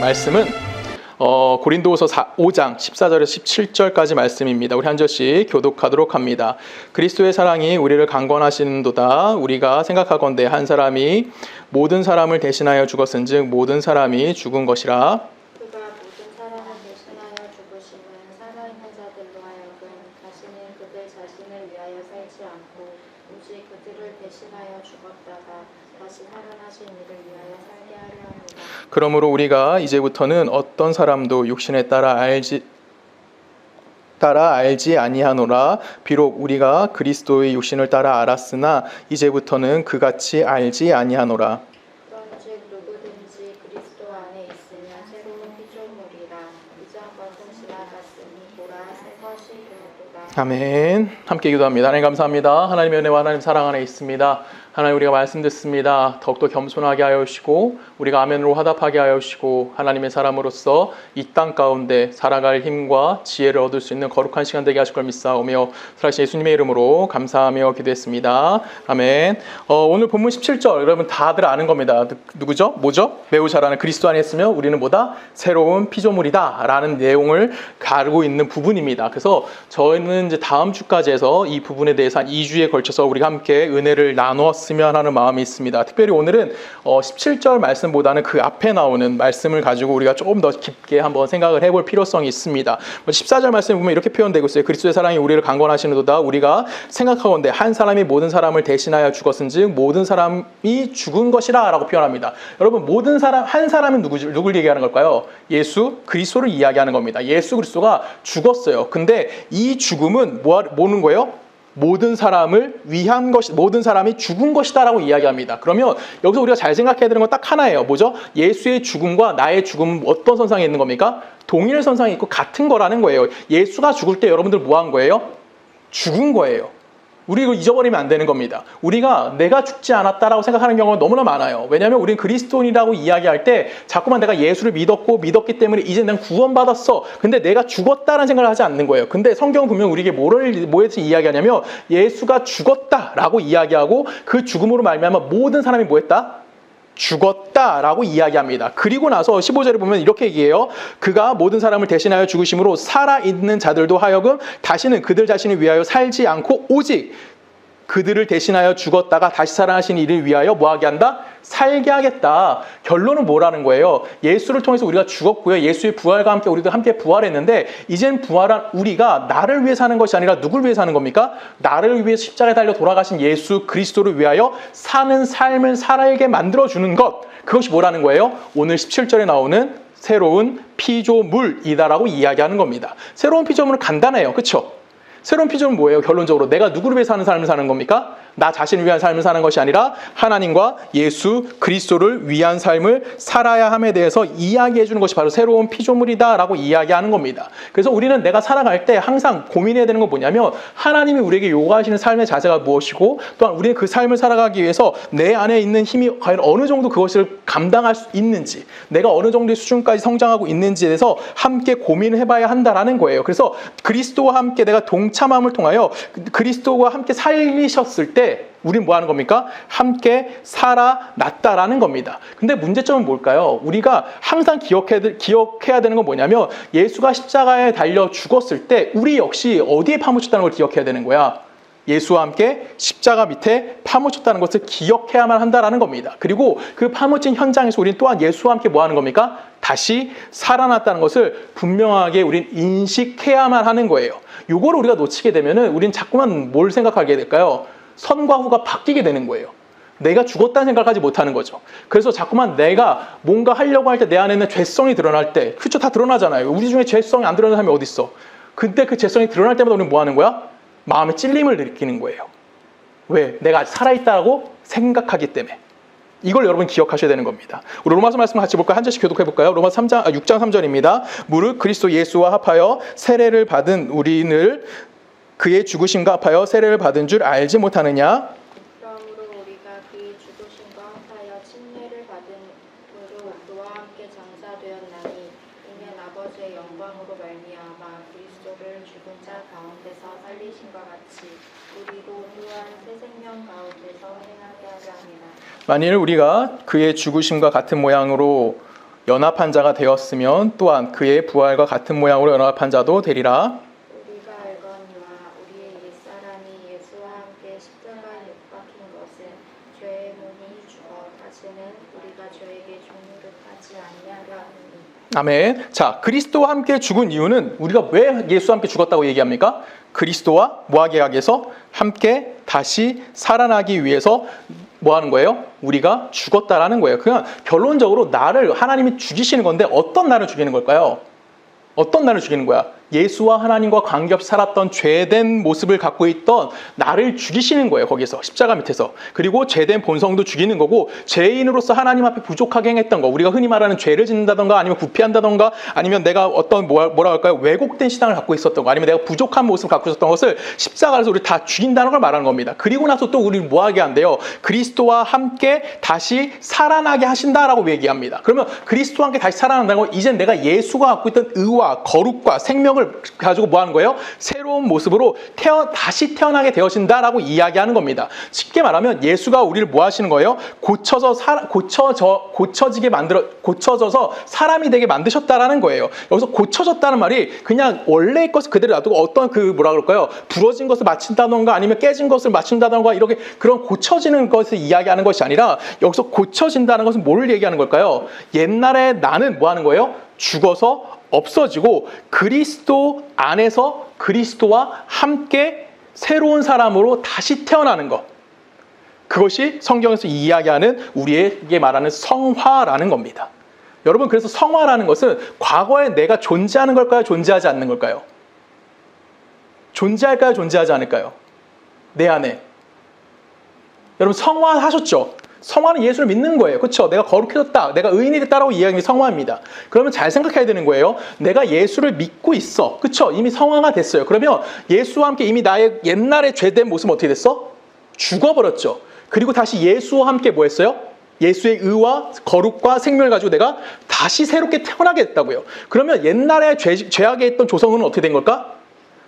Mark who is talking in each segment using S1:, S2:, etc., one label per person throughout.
S1: 말씀은 고린도후서 5장 14절에서 17절까지 말씀입니다. 우리 한 절씩 교독하도록 합니다. 그리스도의 사랑이 우리를 강권하시는도다. 우리가 생각하건대 한 사람이 모든 사람을 대신하여 죽었은즉 모든 사람이 죽은 것이라.
S2: 그가 모든 사람을 대신하여 죽으심은 살아있는 자들로 하여금 다시는 그들 자신을 위하여 살지 않고 오직 그들을 대신하여 죽었다가 다시 살아나신 이를 위하여 살게 하려 합니다.
S1: 그러므로 우리가 이제부터는 어떤 사람도 육신에 따라 알지 아니하노라. 비록 우리가 그리스도의 육신을 따라 알았으나 이제부터는 그같이 알지 아니하노라.
S2: 그런즉 누구든지 그리스도 안에 있으면 새로운 피조물이라. 이전 것은 지나갔으니 보라 새 것이 되었도다.
S1: 아멘. 함께 기도합니다. 하나님 감사합니다. 하나님의 은혜와 하나님 사랑 안에 있습니다. 하나님, 우리가 말씀 듣습니다. 더욱더 겸손하게 하여 주시고 우리가 아멘으로 화답하게 하여 주시고 하나님의 사람으로서 이 땅 가운데 살아갈 힘과 지혜를 얻을 수 있는 거룩한 시간 되게 하실 걸 믿사오며 살아계신 예수님의 이름으로 감사하며 기도했습니다. 아멘. 오늘 본문 17절 여러분 다들 아는 겁니다. 누구죠? 뭐죠? 매우 잘 아는 그리스도 안에 있으면 우리는 뭐다? 새로운 피조물이다 라는 내용을 가르고 있는 부분입니다. 그래서 저희는 이제 다음 주까지 해서 이 부분에 대해서 한 2주에 걸쳐서 우리가 함께 은혜를 나누었으면 하는 마음이 있습니다. 특별히 오늘은 17절 말씀보다는 그 앞에 나오는 말씀을 가지고 우리가 조금 더 깊게 한번 생각을 해볼 필요성이 있습니다. 14절 말씀을 보면 이렇게 표현되고 있어요. 그리스도의 사랑이 우리를 강권하시는도다. 우리가 생각하건대 한 사람이 모든 사람을 대신하여 죽었은즉 모든 사람이 죽은 것이라 라고 표현합니다. 여러분, 모든 사람, 한 사람은 누굴 얘기하는 걸까요? 예수 그리스도를 이야기하는 겁니다. 예수 그리스도가 죽었어요. 근데 이 죽음은 뭐는 거예요? 모든 사람을 위한 것이, 모든 사람이 죽은 것이다라고 이야기합니다. 그러면 여기서 우리가 잘 생각해야 되는 건 딱 하나예요. 뭐죠? 예수의 죽음과 나의 죽음은 어떤 선상에 있는 겁니까? 동일 선상에 있고 같은 거라는 거예요. 예수가 죽을 때 여러분들 뭐 한 거예요? 죽은 거예요. 우리 이거 잊어버리면 안 되는 겁니다. 우리가 내가 죽지 않았다라고 생각하는 경우가 너무나 많아요. 왜냐하면 우리는 그리스도인이라고 이야기할 때 자꾸만 내가 예수를 믿었기 때문에 이제 난 구원받았어. 근데 내가 죽었다라는 생각을 하지 않는 거예요. 근데 성경은 분명 우리에게 뭐에서 이야기하냐면 예수가 죽었다라고 이야기하고 그 죽음으로 말미암아 모든 사람이 뭐 했다? 죽었다라고 이야기합니다. 그리고 나서 15절에 보면 이렇게 얘기해요. 그가 모든 사람을 대신하여 죽으심으로 살아있는 자들도 하여금 다시는 그들 자신을 위하여 살지 않고 오직 그들을 대신하여 죽었다가 다시 살아나신 이를 위하여 뭐하게 한다? 살게 하겠다. 결론은 뭐라는 거예요? 예수를 통해서 우리가 죽었고요. 예수의 부활과 함께 우리도 함께 부활했는데 이젠 부활한 우리가 나를 위해 사는 것이 아니라 누굴 위해 사는 겁니까? 나를 위해 십자가에 달려 돌아가신 예수 그리스도를 위하여 사는 삶을 살게 만들어주는 것. 그것이 뭐라는 거예요? 오늘 17절에 나오는 새로운 피조물이다라고 이야기하는 겁니다. 새로운 피조물은 간단해요. 그렇죠? 새로운 피조물은 뭐예요? 결론적으로 내가 누구를 위해 사는 삶을 사는 겁니까? 나 자신을 위한 삶을 사는 것이 아니라 하나님과 예수 그리스도를 위한 삶을 살아야 함에 대해서 이야기해 주는 것이 바로 새로운 피조물이다라고 이야기하는 겁니다. 그래서 우리는 내가 살아갈 때 항상 고민해야 되는 건 뭐냐면 하나님이 우리에게 요구하시는 삶의 자세가 무엇이고 또한 우리는 그 삶을 살아가기 위해서 내 안에 있는 힘이 과연 어느 정도 그것을 감당할 수 있는지, 내가 어느 정도의 수준까지 성장하고 있는지에 대해서 함께 고민을 해봐야 한다라는 거예요. 그래서 그리스도와 함께 내가 동참함을 통하여 그리스도와 함께 살리셨을 때 우린 뭐 하는 겁니까? 함께 살아났다라는 겁니다. 근데 문제점은 뭘까요? 우리가 항상 기억해야 되는 건 뭐냐면 예수가 십자가에 달려 죽었을 때 우리 역시 어디에 파묻혔다는 걸 기억해야 되는 거야. 예수와 함께 십자가 밑에 파묻혔다는 것을 기억해야만 한다라는 겁니다. 그리고 그 파묻힌 현장에서 우리는 또한 예수와 함께 뭐 하는 겁니까? 다시 살아났다는 것을 분명하게 우린 인식해야만 하는 거예요. 요거를 우리가 놓치게 되면은 우린 자꾸만 뭘 생각하게 될까요? 선과 후가 바뀌게 되는 거예요. 내가 죽었다는 생각하지 못하는 거죠. 그래서 자꾸만 내가 뭔가 하려고 할 때 내 안에 있는 죄성이 드러날 때, 그렇죠? 다 드러나잖아요. 우리 중에 죄성이 안 드러나는 사람이 어디 있어? 근데 그 죄성이 드러날 때마다 우리는 뭐 하는 거야? 마음의 찔림을 느끼는 거예요. 왜? 내가 아직 살아있다고 생각하기 때문에. 이걸 여러분 기억하셔야 되는 겁니다. 우리 로마서 말씀 같이 볼까요? 한 절씩 교독해 볼까요? 로마서 6장 3절입니다. 무릇 그리스도 예수와 합하여 세례를 받은 우리를 그의 죽으심과 합하여 세례를 받은 줄 알지 못하느냐?
S2: 그러므로 우리가 그의 죽으심과 합하여 침례를 받음으로 그와 함께 장사되었나니 이는 아버지의 영광으로 말미암아 그리스도를 죽은 자 가운데서 살리신 것 같이 우리도 또한 새 생명 가운데서 행하게 하려 함이라.
S1: 만일 우리가 그의 죽으심과 같은 모양으로 연합한 자가 되었으면 또한 그의 부활과 같은 모양으로 연합한 자도 되리라.
S2: 우리가 알거니와 우리의 옛사람이 예수와 함께 십자가에 못 박힌 것은 죄의 문이 죽어 다시는 우리가 죄에게 종노릇하지 아니하려 하느니.
S1: 아멘. 자, 그리스도와 함께 죽은 이유는 우리가 왜 예수와 함께 죽었다고 얘기합니까? 그리스도와 뭐하게 하기 위해서? 함께 다시 살아나기 위해서 뭐 하는 거예요? 우리가 죽었다라는 거예요. 그냥 결론적으로 나를 하나님이 죽이시는 건데 어떤 나를 죽이는 걸까요? 어떤 나를 죽이는 거야? 예수와 하나님과 관계없이 살았던 죄된 모습을 갖고 있던 나를 죽이시는 거예요. 거기서 십자가 밑에서. 그리고 죄된 본성도 죽이는 거고 죄인으로서 하나님 앞에 부족하게 행했던 거, 우리가 흔히 말하는 죄를 짓는다던가 아니면 부패한다던가 아니면 내가 어떤 뭐라 할까요? 왜곡된 신앙을 갖고 있었던 거, 아니면 내가 부족한 모습을 갖고 있었던 것을 십자가에서 우리 다 죽인다는 걸 말하는 겁니다. 그리고 나서 또 우리를 뭐하게 한대요? 그리스도와 함께 다시 살아나게 하신다라고 얘기합니다. 그러면 그리스도와 함께 다시 살아난다는 건 이젠 내가 예수가 갖고 있던 의와 거룩과 생명을 가지고 뭐 하는 거예요? 새로운 모습으로 다시 태어나게 되어진다라고 이야기하는 겁니다. 쉽게 말하면 예수가 우리를 뭐 하시는 거예요? 고쳐져서 사람이 되게 만드셨다라는 거예요. 여기서 고쳐졌다는 말이 그냥 원래의 것을 그대로 놔두고 어떤 뭐라 그럴까요? 부러진 것을 맞춘다던가 아니면 깨진 것을 맞춘다던가 이렇게 그런 고쳐지는 것을 이야기하는 것이 아니라 여기서 고쳐진다는 것은 뭘 얘기하는 걸까요? 옛날에 나는 뭐 하는 거예요? 죽어서 없어지고 그리스도 안에서 그리스도와 함께 새로운 사람으로 다시 태어나는 것. 그것이 성경에서 이야기하는 우리에게 말하는 성화라는 겁니다. 여러분, 그래서 성화라는 것은 과거에 내가 존재하는 걸까요? 존재하지 않는 걸까요? 존재할까요? 존재하지 않을까요? 내 안에. 여러분, 성화하셨죠? 성화는 예수를 믿는 거예요. 그렇죠? 내가 거룩해졌다. 내가 의인이 됐다라고 이야기하는 게 성화입니다. 그러면 잘 생각해야 되는 거예요. 내가 예수를 믿고 있어. 그렇죠? 이미 성화가 됐어요. 그러면 예수와 함께 이미 나의 옛날에 죄된 모습은 어떻게 됐어? 죽어버렸죠. 그리고 다시 예수와 함께 뭐 했어요? 예수의 의와 거룩과 생명을 가지고 내가 다시 새롭게 태어나게 됐다고요. 그러면 옛날에 죄악에 있던 조성은 어떻게 된 걸까?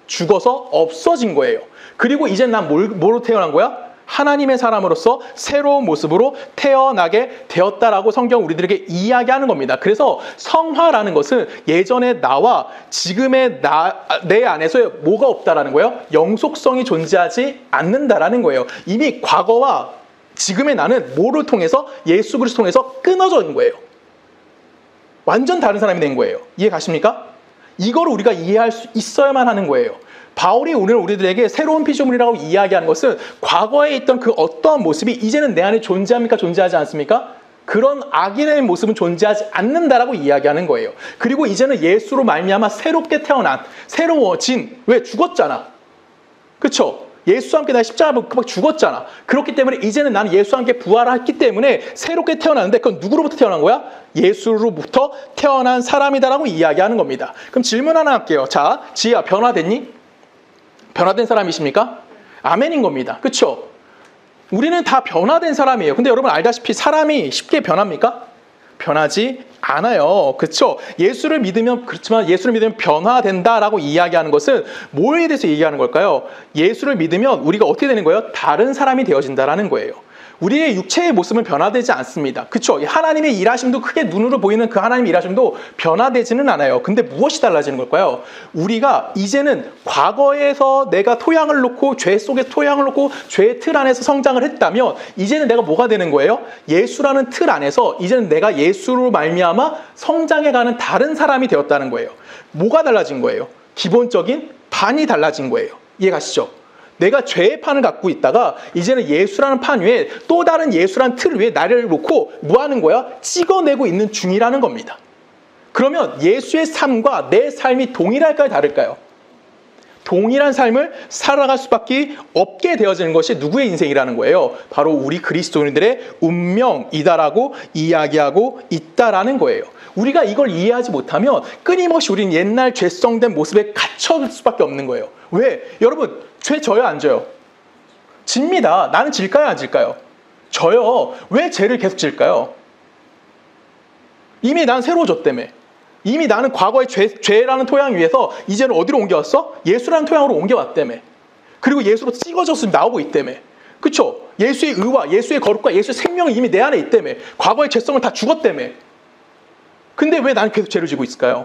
S1: 죽어서 없어진 거예요. 그리고 이제 난 뭐로 태어난 거야? 하나님의 사람으로서 새로운 모습으로 태어나게 되었다라고 성경 우리들에게 이야기하는 겁니다. 그래서 성화라는 것은 예전의 나와 지금의 내 안에서 뭐가 없다라는 거예요? 영속성이 존재하지 않는다라는 거예요. 이미 과거와 지금의 나는 뭐를 통해서? 예수 그리스도 통해서 끊어져 있는 거예요. 완전 다른 사람이 된 거예요. 이해 가십니까? 이걸 우리가 이해할 수 있어야만 하는 거예요. 바울이 오늘 우리들에게 새로운 피조물이라고 이야기하는 것은 과거에 있던 그 어떠한 모습이 이제는 내 안에 존재합니까? 존재하지 않습니까? 그런 악인의 모습은 존재하지 않는다라고 이야기하는 거예요. 그리고 이제는 예수로 말미암아 새롭게 태어난, 새로워진, 왜? 죽었잖아. 그렇죠? 예수와 함께 나 십자가에 막 죽었잖아. 그렇기 때문에 이제는 나는 예수와 함께 부활했기 때문에 새롭게 태어났는데 그건 누구로부터 태어난 거야? 예수로부터 태어난 사람이다라고 이야기하는 겁니다. 그럼 질문 하나 할게요. 자, 지혜야, 변화됐니? 변화된 사람이십니까? 아멘인 겁니다. 그렇죠? 우리는 다 변화된 사람이에요. 근데 여러분 알다시피 사람이 쉽게 변합니까? 변하지 않아요. 그렇죠? 예수를 믿으면 그렇지만 예수를 믿으면 변화된다라고 이야기하는 것은 뭐에 대해서 얘기하는 걸까요? 예수를 믿으면 우리가 어떻게 되는 거예요? 다른 사람이 되어진다라는 거예요. 우리의 육체의 모습은 변화되지 않습니다. 그렇죠? 하나님의 일하심도 크게 눈으로 보이는 그 하나님의 일하심도 변화되지는 않아요. 근데 무엇이 달라지는 걸까요? 우리가 이제는 과거에서 내가 토양을 놓고 죄 속에 토양을 놓고 죄의 틀 안에서 성장을 했다면 이제는 내가 뭐가 되는 거예요? 예수라는 틀 안에서 이제는 내가 예수로 말미암아 성장해가는 다른 사람이 되었다는 거예요. 뭐가 달라진 거예요? 기본적인 판이 달라진 거예요. 이해 가시죠? 내가 죄의 판을 갖고 있다가 이제는 예수라는 판 위에 또 다른 예수라는 틀 위에 나를 놓고 뭐 하는 거야? 찍어내고 있는 중이라는 겁니다. 그러면 예수의 삶과 내 삶이 동일할까요? 다를까요? 동일한 삶을 살아갈 수밖에 없게 되어지는 것이 누구의 인생이라는 거예요? 바로 우리 그리스도인들의 운명이다라고 이야기하고 있다라는 거예요. 우리가 이걸 이해하지 못하면 끊임없이 우리는 옛날 죄성된 모습에 갇혀들 수밖에 없는 거예요. 왜? 여러분, 죄 져요, 안 져요? 집니다. 나는 질까요, 안 질까요? 져요. 왜 죄를 계속 질까요? 이미 난 새로워졌다며. 이미 나는 과거의 죄라는 토양 위에서 이제는 어디로 옮겨왔어? 예수라는 토양으로 옮겨왔다며. 그리고 예수로 찍어져서 나오고 있다며. 그쵸? 예수의 의와 예수의 거룩과 예수의 생명이 이미 내 안에 있다며. 과거의 죄성을 다 죽었다며. 근데 왜 나는 계속 죄를 지고 있을까요?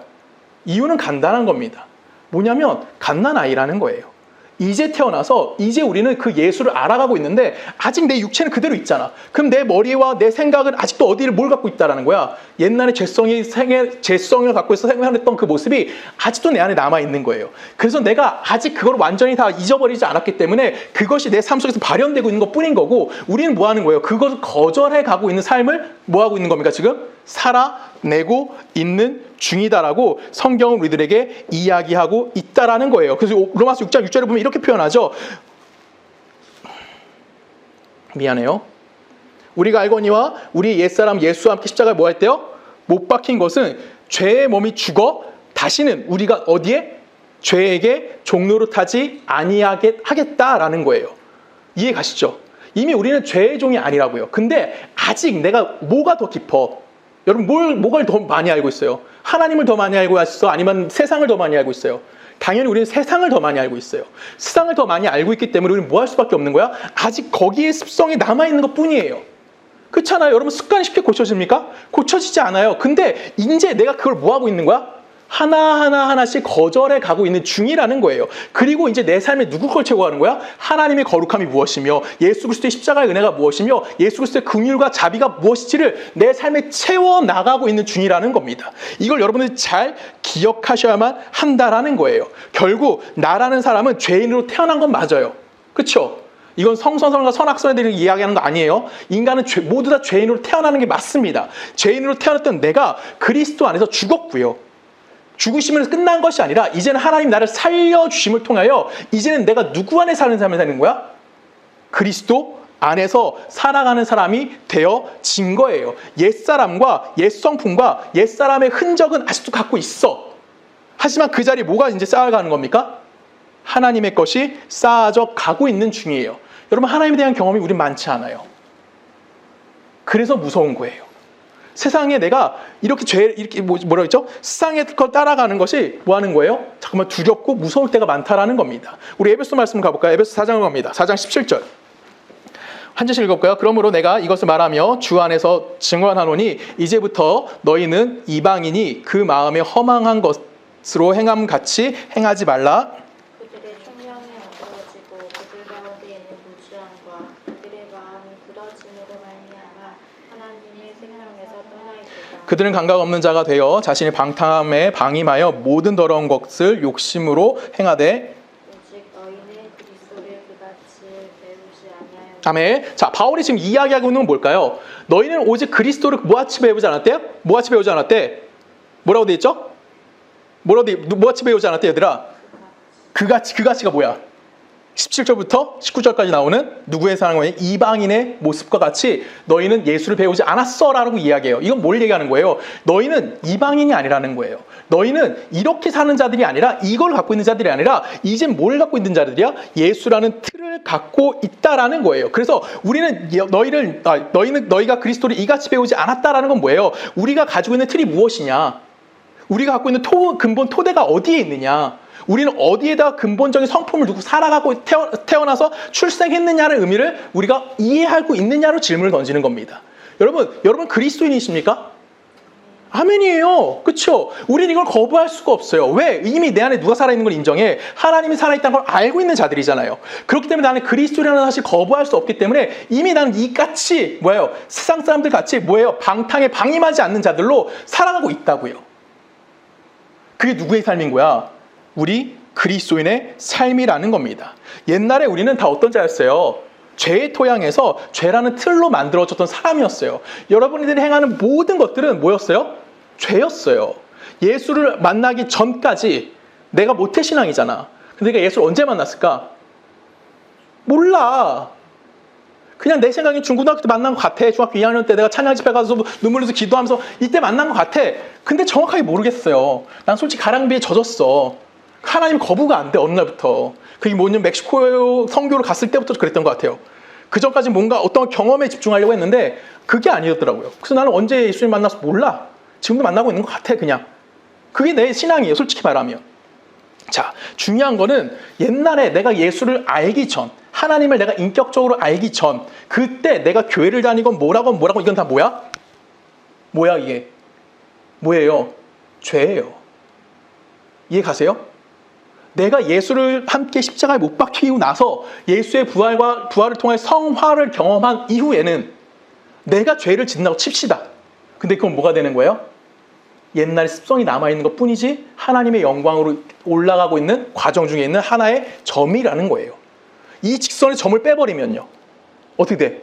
S1: 이유는 간단한 겁니다. 뭐냐면 갓난아이라는 거예요. 이제 태어나서 이제 우리는 그 예수를 알아가고 있는데 아직 내 육체는 그대로 있잖아. 그럼 내 머리와 내 생각은 아직도 어디를 뭘 갖고 있다라는 거야. 옛날에 죄성을 갖고 있어 생활했던 그 모습이 아직도 내 안에 남아있는 거예요. 그래서 내가 아직 그걸 완전히 다 잊어버리지 않았기 때문에 그것이 내 삶 속에서 발현되고 있는 것 뿐인 거고, 우리는 뭐 하는 거예요? 그것을 거절해 가고 있는 삶을 뭐 하고 있는 겁니까? 지금 살아내고 있는 중이다라고 성경은 우리들에게 이야기하고 있다라는 거예요. 그래서 로마서 6장 6절에 보면 이렇게 표현하죠. 미안해요. 우리가 알거니와 우리 옛사람 예수와 함께 십자가에 뭐 했대요? 못 박힌 것은 죄의 몸이 죽어 다시는 우리가 어디에? 죄에게 종노릇하지 아니하게 하겠다라는 거예요. 이해 가시죠? 이미 우리는 죄의 종이 아니라고요. 근데 아직 내가 뭐가 더 깊어? 여러분 뭘 더 많이 알고 있어요? 하나님을 더 많이 알고 있어? 아니면 세상을 더 많이 알고 있어요? 당연히 우리는 세상을 더 많이 알고 있어요. 세상을 더 많이 알고 있기 때문에 우리는 뭐 할 수밖에 없는 거야? 아직 거기에 습성이 남아있는 것 뿐이에요. 그렇잖아요. 여러분 습관이 쉽게 고쳐집니까? 고쳐지지 않아요. 근데 이제 내가 그걸 뭐 하고 있는 거야? 하나씩 거절해 가고 있는 중이라는 거예요. 그리고 이제 내 삶에 누구 걸 채워가는 거야? 하나님의 거룩함이 무엇이며 예수 그리스도의 십자가의 은혜가 무엇이며 예수 그리스도의 긍휼과 자비가 무엇인지를 내 삶에 채워나가고 있는 중이라는 겁니다. 이걸 여러분들이 잘 기억하셔야만 한다라는 거예요. 결국 나라는 사람은 죄인으로 태어난 건 맞아요. 그렇죠? 이건 성선설과 선악선애들이 이야기하는 거 아니에요. 인간은 모두 다 죄인으로 태어나는 게 맞습니다. 죄인으로 태어났던 내가 그리스도 안에서 죽었고요. 죽으심은 끝난 것이 아니라 이제는 하나님 나를 살려주심을 통하여 이제는 내가 누구 안에 사는 삶을 사는 거야? 그리스도 안에서 살아가는 사람이 되어진 거예요. 옛사람과 옛성품과 옛사람의 흔적은 아직도 갖고 있어. 하지만 그 자리에 뭐가 이제 쌓아가는 겁니까? 하나님의 것이 쌓아져 가고 있는 중이에요. 여러분, 하나님에 대한 경험이 우린 많지 않아요. 그래서 무서운 거예요. 세상에 내가 이렇게 뭐라 그랬죠? 세상의 걸 따라가는 것이 뭐 하는 거예요? 잠깐만 두렵고 무서울 때가 많다라는 겁니다. 우리 에베소 말씀 가볼까요? 에베소 4장을 갑니다. 4장 17절. 한 절씩 읽어볼까요? 그러므로 내가 이것을 말하며 주 안에서 증언하노니 이제부터 너희는 이방인이 그 마음에 허망한 것으로 행함 같이 행하지 말라.
S2: 그들의 총명이 어두워지고 그들 가운데 있는 무지함과 그들의 마음이 굳어짐으로 말미암아 하나님의 생명에서 떠나 있도다.
S1: 그들은 감각 없는 자가 되어 자신의 방탕함에 방임하여 모든 더러운 것을 욕심으로 행하되
S2: 오직 너희는 그리스도를 그같이 배우지 아니하였느냐.
S1: 아멘. 자, 바울이 지금 이야기하고 있는 건 뭘까요? 너희는 오직 그리스도를 뭐같이 배우지 않았대요? 뭐같이 배우지 않았대? 뭐라고 돼 있죠? 뭐같이 배우지 않았대, 얘들아? 그같이가 뭐야? 17절부터 19절까지 나오는 누구의 사랑과 이방인의 모습과 같이 너희는 예수를 배우지 않았어라고 이야기해요. 이건 뭘 얘기하는 거예요? 너희는 이방인이 아니라는 거예요. 너희는 이렇게 사는 자들이 아니라 이걸 갖고 있는 자들이 아니라 이젠 뭘 갖고 있는 자들이야? 예수라는 틀을 갖고 있다라는 거예요. 그래서 우리는 너희가 그리스도를 이같이 배우지 않았다라는 건 뭐예요? 우리가 가지고 있는 틀이 무엇이냐? 우리가 갖고 있는 근본 토대가 어디에 있느냐? 우리는 어디에다 근본적인 성품을 두고 살아가고 태어나서 출생했느냐는 의미를 우리가 이해하고 있느냐로 질문을 던지는 겁니다. 여러분 그리스도인이십니까? 아멘이에요. 그렇죠? 우리는 이걸 거부할 수가 없어요. 왜? 이미 내 안에 누가 살아있는 걸 인정해. 하나님이 살아있다는 걸 알고 있는 자들이잖아요. 그렇기 때문에 나는 그리스도라는 사실 거부할 수 없기 때문에 이미 나는 이같이 세상 사람들 같이 방탕에 방임하지 않는 자들로 살아가고 있다고요. 그게 누구의 삶인 거야? 우리 그리스도인의 삶이라는 겁니다. 옛날에 우리는 다 어떤 자였어요? 죄의 토양에서 죄라는 틀로 만들어졌던 사람이었어요. 여러분들이 행하는 모든 것들은 뭐였어요? 죄였어요. 예수를 만나기 전까지 내가 모태신앙이잖아. 근데 내가 예수를 언제 만났을까? 몰라. 그냥 내 생각엔 중고등학교 때 만난 것 같아. 중학교 2학년 때 내가 찬양 집회 가서 눈물 흘려서 기도하면서 이때 만난 것 같아. 근데 정확하게 모르겠어요. 난 솔직히 가랑비에 젖었어. 하나님 거부가 안 돼, 어느 날부터. 그게 뭐냐면 멕시코 선교를 갔을 때부터 그랬던 것 같아요. 그 전까지 뭔가 어떤 경험에 집중하려고 했는데 그게 아니었더라고요. 그래서 나는 언제 예수님 만나서 몰라. 지금도 만나고 있는 것 같아, 그냥. 그게 내 신앙이에요, 솔직히 말하면. 자, 중요한 거는 옛날에 내가 예수를 알기 전, 하나님을 내가 인격적으로 알기 전, 그때 내가 교회를 다니건 뭐라건 이건 다 뭐야? 뭐야 이게? 뭐예요? 죄예요. 이해 가세요? 내가 예수를 함께 십자가에 못 박히고 나서 예수의 부활을 통해 성화를 경험한 이후에는 내가 죄를 짓는다고 칩시다. 근데 그건 뭐가 되는 거예요? 옛날 습성이 남아있는 것 뿐이지 하나님의 영광으로 올라가고 있는 과정 중에 있는 하나의 점이라는 거예요. 이 직선의 점을 빼버리면요. 어떻게 돼?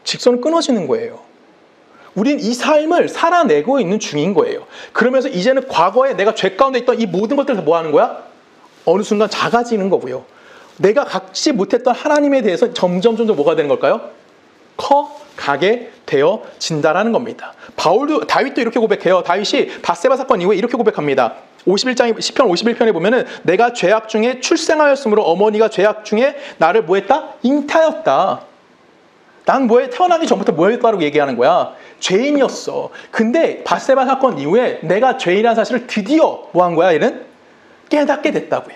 S1: 직선은 끊어지는 거예요. 우린 이 삶을 살아내고 있는 중인 거예요. 그러면서 이제는 과거에 내가 죄 가운데 있던 이 모든 것들을 뭐 하는 거야? 어느 순간 작아지는 거고요. 내가 갖지 못했던 하나님에 대해서 점점 뭐가 되는 걸까요? 커가게 되어진다라는 겁니다. 다윗도 이렇게 고백해요. 다윗이 밧세바 사건 이후에 이렇게 고백합니다. 51장 시편 51편에 보면은 내가 죄악 중에 출생하였으므로 어머니가 죄악 중에 나를 뭐했다? 잉태하였다. 난 뭐에 태어나기 전부터 뭐였다라고 얘기하는 거야? 죄인이었어. 근데 밧세바 사건 이후에 내가 죄인이라는 사실을 드디어 뭐 한 거야? 얘는 깨닫게 됐다고요.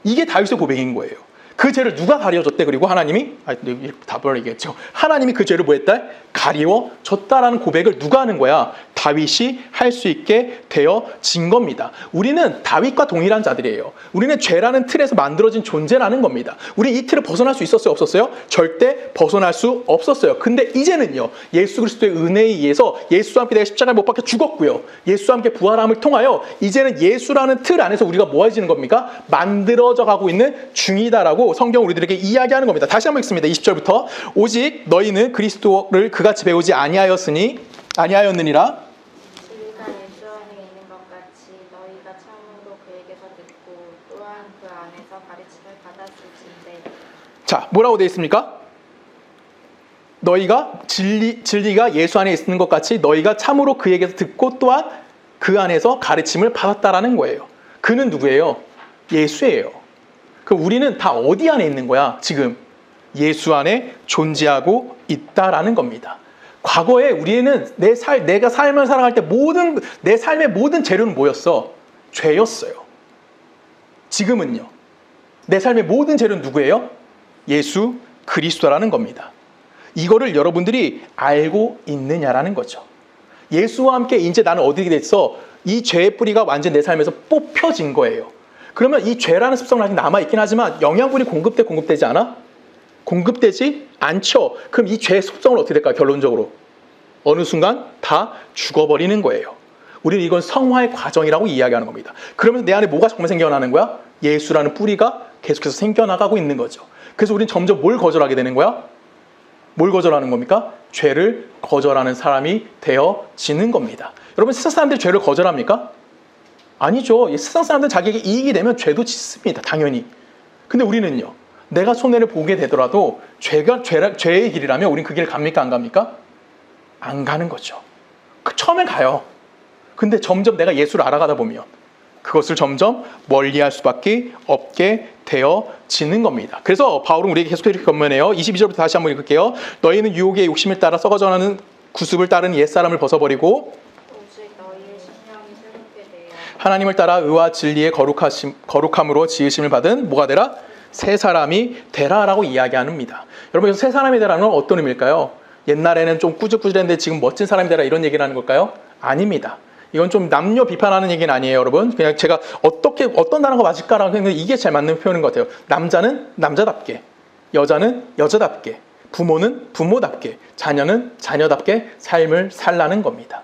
S1: 이게 다윗의 고백인 거예요. 그 죄를 누가 가려줬대? 그리고 하나님이 답을 얘기했죠. 하나님이 그 죄를 뭐했다? 가리워줬다라는 고백을 누가 하는 거야? 다윗이 할 수 있게 되어진 겁니다. 우리는 다윗과 동일한 자들이에요. 우리는 죄라는 틀에서 만들어진 존재라는 겁니다. 우리 이 틀을 벗어날 수 있었어요? 없었어요? 절대 벗어날 수 없었어요. 근데 이제는요, 예수 그리스도의 은혜에 의해서 예수와 함께 내가 십자가에 못 박혀 죽었고요, 예수와 함께 부활함을 통하여 이제는 예수라는 틀 안에서 우리가 뭐 해지는 겁니까? 만들어져 가고 있는 중이다라고 성경 우리들에게 이야기하는 겁니다. 다시 한번 읽습니다. 20절부터 오직 너희는 그리스도를 그같이 배우지 아니하였느니라.
S2: 진리가 예수 안에 있는 것 같이 너희가 참으로 그에게서 듣고 또한 그 안에서 가르침을 받았을진데.
S1: 자, 뭐라고 되어 있습니까? 너희가 진리가 예수 안에 있는 것 같이 너희가 참으로 그에게서 듣고 또한 그 안에서 가르침을 받았다라는 거예요. 그는 누구예요? 예수예요. 그럼 우리는 다 어디 안에 있는 거야? 지금 예수 안에 존재하고 있다라는 겁니다. 과거에 우리는 내가 삶을 살아갈 때 내 삶의 모든 재료는 뭐였어? 죄였어요. 지금은요, 내 삶의 모든 재료는 누구예요? 예수 그리스도라는 겁니다. 이거를 여러분들이 알고 있느냐라는 거죠. 예수와 함께 이제 나는 어디게 됐어? 이 죄의 뿌리가 완전 내 삶에서 뽑혀진 거예요. 그러면 이 죄라는 습성은 아직 남아있긴 하지만 영양분이 공급되지 않아? 공급되지 않죠. 그럼 이 죄의 습성은 어떻게 될까요? 결론적으로 어느 순간 다 죽어버리는 거예요. 우리는 이건 성화의 과정이라고 이야기하는 겁니다. 그러면서 내 안에 뭐가 정말 생겨나는 거야? 예수라는 뿌리가 계속해서 생겨나가고 있는 거죠. 그래서 우리는 점점 뭘 거절하게 되는 거야? 뭘 거절하는 겁니까? 죄를 거절하는 사람이 되어지는 겁니다. 여러분, 세상 사람들이 죄를 거절합니까? 아니죠. 세상 사람들은 자기에게 이익이 되면 죄도 짓습니다. 당연히. 근데 우리는요, 내가 손해를 보게 되더라도 죄의 길이라면 우린 그 길을 갑니까? 안 갑니까? 안 가는 거죠. 처음엔 가요. 근데 점점 내가 예수를 알아가다 보면 그것을 점점 멀리할 수밖에 없게 되어지는 겁니다. 그래서 바울은 우리에게 계속 이렇게 권면해요. 22절부터 다시 한번 읽을게요. 너희는 유혹의 욕심을 따라 썩어져가는 구습을 따른 옛사람을 벗어버리고
S2: 오직 너희의 심령이 새롭게 되어
S1: 하나님을 따라 의와 진리의 거룩함으로 지으심을 받은 뭐가 되라? 새 사람이 되라라고 이야기합니다. 여러분, 새 사람이 되라는 건 어떤 의미일까요? 옛날에는 좀 꾸죽꾸죽했는데 지금 멋진 사람이 되라 이런 얘기를 하는 걸까요? 아닙니다. 이건 좀 남녀 비판하는 얘기는 아니에요, 여러분. 그냥 제가 어떤 단어가 맞을까라고 했는데 이게 잘 맞는 표현인 것 같아요. 남자는 남자답게, 여자는 여자답게, 부모는 부모답게, 자녀는 자녀답게 삶을 살라는 겁니다.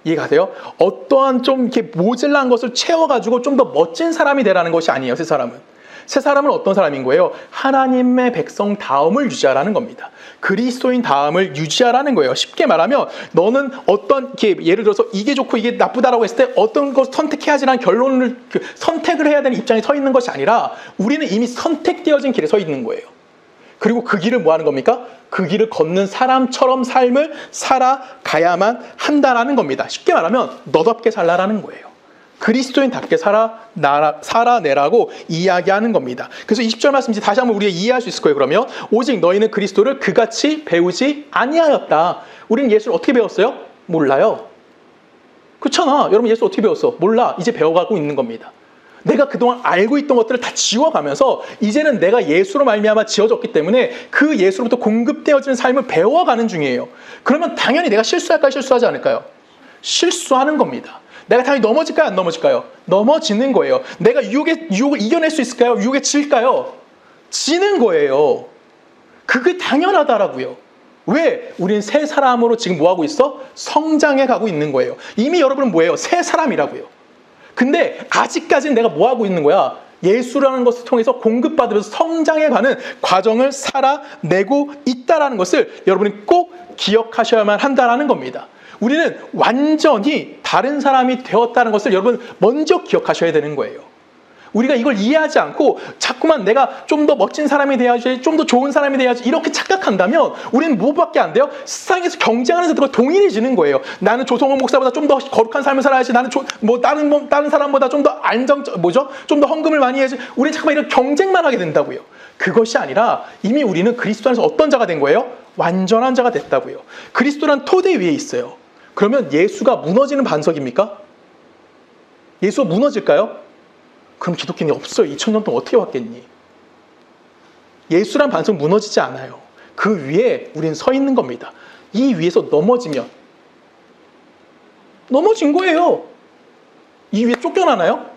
S1: 이해가 돼요? 어떠한 좀 이렇게 모질란 것을 채워가지고 좀 더 멋진 사람이 되라는 것이 아니에요, 새 사람은. 새 사람은 어떤 사람인 거예요? 하나님의 백성 다음을 유지하라는 겁니다. 그리스도인 다음을 유지하라는 거예요. 쉽게 말하면 너는 어떤 예를 들어서 이게 좋고 이게 나쁘다라고 했을 때 어떤 것을 선택해야 하지라는 결론을 선택을 해야 되는 입장에 서 있는 것이 아니라 우리는 이미 선택되어진 길에 서 있는 거예요. 그리고 그 길을 뭐 하는 겁니까? 그 길을 걷는 사람처럼 삶을 살아가야만 한다라는 겁니다. 쉽게 말하면 너답게 살라라는 거예요. 그리스도인답게 살아내라고 이야기하는 겁니다. 그래서 20절 말씀 이제 다시 한번 우리가 이해할 수 있을 거예요. 그러면 오직 너희는 그리스도를 그같이 배우지 아니하였다. 우리는 예수를 어떻게 배웠어요? 몰라요. 그렇잖아. 여러분, 예수 어떻게 배웠어? 몰라. 이제 배워가고 있는 겁니다. 내가 그동안 알고 있던 것들을 다 지워가면서 이제는 내가 예수로 말미암아 지어졌기 때문에 그 예수로부터 공급되어지는 삶을 배워가는 중이에요. 그러면 당연히 내가 실수할까요? 실수하지 않을까요? 실수하는 겁니다. 내가 당연히 넘어질까요? 안 넘어질까요? 넘어지는 거예요. 내가 유혹을 이겨낼 수 있을까요? 유혹에 질까요? 지는 거예요. 그게 당연하다라고요. 왜? 우리는 새 사람으로 지금 뭐하고 있어? 성장해 가고 있는 거예요. 이미 여러분은 뭐예요? 새 사람이라고요. 근데 아직까지는 내가 뭐하고 있는 거야? 예수라는 것을 통해서 공급받으면서 성장해가는 과정을 살아내고 있다는 것을 여러분이 꼭 기억하셔야만 한다는 겁니다. 우리는 완전히 다른 사람이 되었다는 것을 여러분 먼저 기억하셔야 되는 거예요. 우리가 이걸 이해하지 않고 자꾸만 내가 좀 더 멋진 사람이 돼야지, 좀 더 좋은 사람이 돼야지 이렇게 착각한다면 우리는 뭐밖에 안 돼요? 세상에서 경쟁하는 사람들과 동일해지는 거예요. 나는 조성호 목사보다 좀 더 거룩한 삶을 살아야지. 나는 다른 사람보다 좀 더 좀 더 헌금을 많이 해야지. 우리는 자꾸만 이런 경쟁만 하게 된다고요. 그것이 아니라 이미 우리는 그리스도 안에서 어떤 자가 된 거예요? 완전한 자가 됐다고요. 그리스도란 토대 위에 있어요. 그러면 예수가 무너지는 반석입니까? 예수가 무너질까요? 그럼 기독교인이 없어요. 2000년 동안 어떻게 왔겠니? 예수란 반석은 무너지지 않아요. 그 위에 우리는 서 있는 겁니다. 이 위에서 넘어지면 넘어진 거예요. 이 위에 쫓겨나나요?